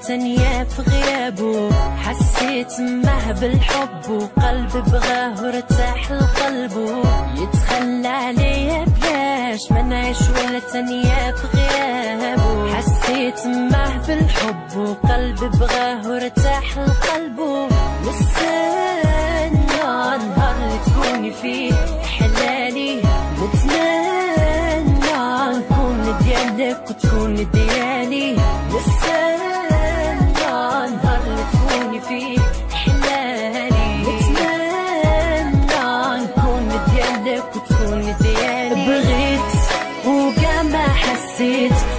ثانية في غيابه حسيت معه بالحب وقلبي بغاه وارتاح لقلبه. يتخلى عليا بلاش ما نعيش ولا ثانية في غيابه. حسيت معه بالحب وقلبي بغاه وارتاح لقلبه. نستنى النهار اللي تكوني فيه حلالي. نتمنى نكون ديالك وتكون ديالي.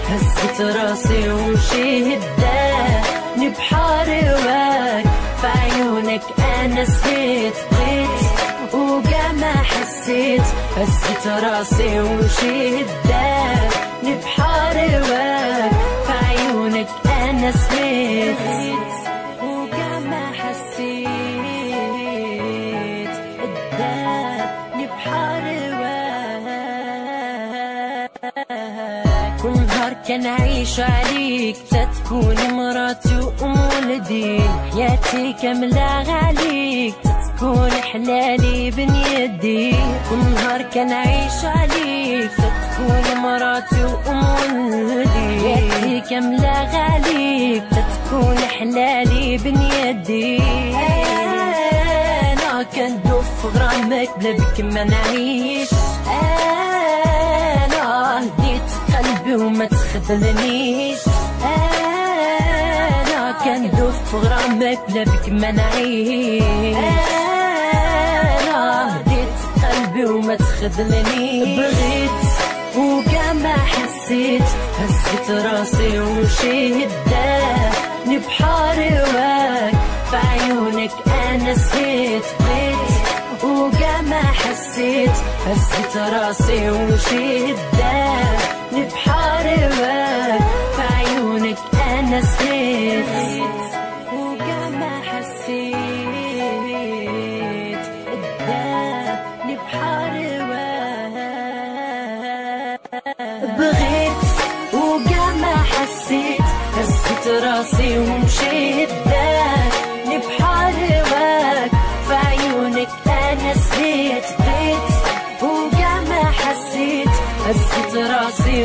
هزت راسي ومشيت داني بحار هواك في عيونك انا سهيت بغيت وكاع ما حسيت. هزت راسي ومشيت داني بحار هواك في عيونك انا سهيت وكاع ما حسيت. داني بحار هواك كل نهار كنعيش عليك تتكون مراتي وام ولدي. حياتي كاملة عليك تتكون حلالي بين يدي. كل نهار كنعيش عليك تتكون مراتي وام ولدي. حياتي كاملة عليك تتكون حلالي بين يدي. انا كندوب في غرامك بلا بك ما نعيش. انا هديت قلبي وما تخذلنيش. انا كندوب في غرامك بلا بك ما نعيش. انا هديت قلبي وما تخذلنيش. بغيت وكاع ما حسيت. هزت راسي ومشيت داني بحار هواك في عيونك انا سهيت بغيت وكاع ما حسيت. هزت راسي ومشيت داني بحار هواك في عيونك انا سهيت وكاع ما حسيت. داني بحار هواك بغيت وكاع ما حسيت. هزت راسي ومشيت داني بحار هواك في عيونك انا سهيت بغيت وكاع ما حسيت. هزت راسي